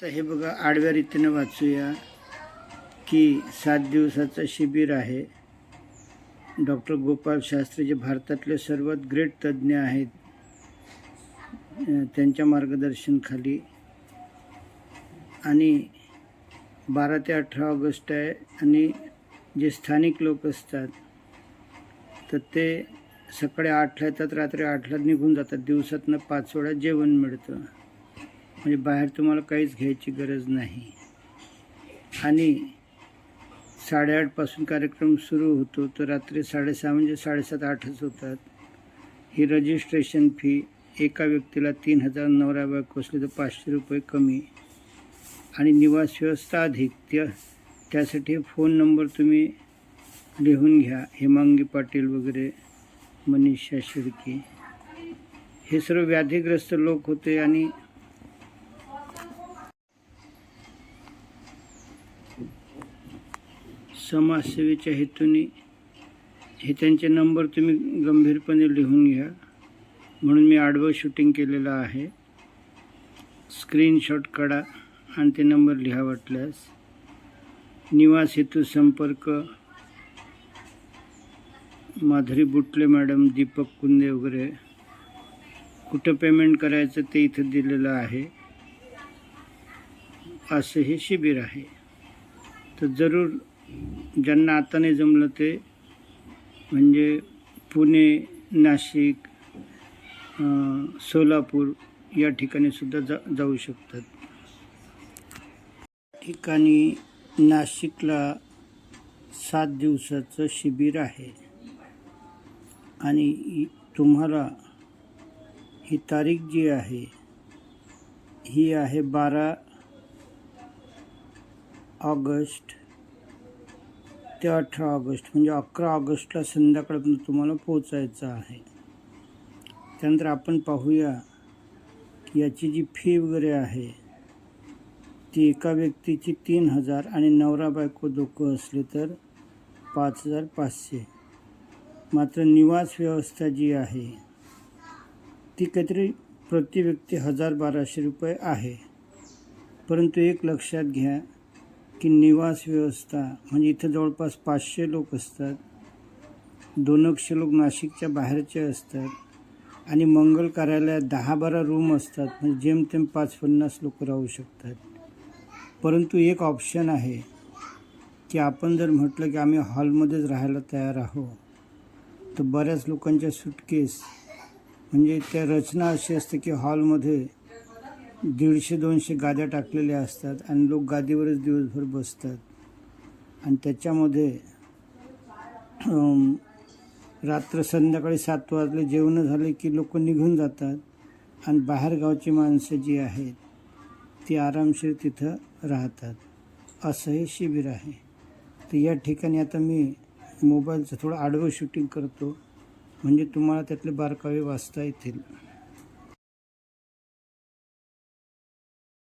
तर हे बघा, आडव्या रीतीने वाचूया की 7 दिवसाचं शिबिर आहे. डॉक्टर गोपाल शास्त्री जे भारतातले सर्वात ग्रेट तज्ज्ञ आहेत, त्यांच्या मार्गदर्शनाखाली, आणि 12 ते 18 ऑगस्ट आहे. आणि जे स्थानिक लोक असतात तर ते सकाळी 8ला येतात, रात्री 8ला निघून जातात. दिवसातनं 5 वेळा जेवण मिळतं, म्हणजे बाहेर तुम्हाला काहीच घ्यायची गरज नाही. आणि 8:30 पासून कार्यक्रम सुरू होतो, तर रात्री 6:30 म्हणजे 7:30-8च होतात. ही रजिस्ट्रेशन फी एका व्यक्तीला 3,000, नवरा बायको असले तर 500 रुपये कमी, आणि निवास व्यवस्था अधिक. त्यासाठी फोन नंबर तुम्ही लिहून घ्या. हेमांगी पाटील वगैरे, मनीषा शिर्के, हे सर्व व्याधीग्रस्त लोक होते आणि समाजसेवेच्या हेतूने हे त्यांचे नंबर तुम्ही गंभीरपणे लिहून घ्या. म्हणून मी आडवं शूटिंग केलेलं आहे. स्क्रीनशॉट काढा आणि ते नंबर लिहा वाटल्यास. निवास हेतू संपर्क माधुरी बुटले मॅडम, दीपक कुंदे वगैरे. कुठं पेमेंट करायचं ते इथं दिलेलं आहे. असं हे शिबिर आहे. तर जरूर ज्यांना आता नाही जमलं ते म्हणजे पुणे, नाशिक, सोलापूर या ठिकाणी सुद्धा जाऊ शकतात. ठिकाणी नाशिकला 7 दिवसाचं शिबिर आहे आणि तुम्हाला ही तारीख जी आहे ही आहे 12 ऑगस्ट ते 18 ऑगस्ट, म्हणजे 11 ऑगस्टला संध्याकाळपर्यंत तुम्हाला पोचायचं आहे. त्यानंतर आपण पाहूया की याची जी फी वगैरे आहे ती एका व्यक्तीची 3,000 आणि नवरा बायको दोघं असले तर 5,500. मात्र निवास व्यवस्था जी आहे ती काहीतरी प्रति व्यक्ती 1,000-1,200 रुपये आहे. परंतु एक लक्षात घ्या की निवास व्यवस्था म्हणजे इथं जवळपास 500 लोक असतात, 200 लोक नाशिकच्या बाहेरचे असतात, आणि मंगल कार्यालयात 10-12 रूम असतात, म्हणजे जेमतेम 5-50 लोक राहू शकतात. परंतु एक ऑप्शन आहे की आपण जर म्हटलं की आम्ही हॉलमध्येच राहायला तयार आहोत, तर बऱ्याच लोकांच्या सुटकेस म्हणजे त्या रचना अशी असते की हॉलमध्ये 150-200 गाद्या टाकलेल्या असतात आणि लोक गादीवरच दिवसभर बसतात. आणि त्याच्यामध्ये रात्र संध्याकाळी 7 वाजले, जेवणं झाले की लोक निघून जातात आणि बाहेरगावची माणसं जी आहेत ती आरामशीर तिथं राहतात. असं हे शिबिर आहे. तर या ठिकाणी आता मी मोबाईलचं थोडं आडवं शूटिंग करतो, म्हणजे तुम्हाला त्यातले बारकावे वाचता येतील.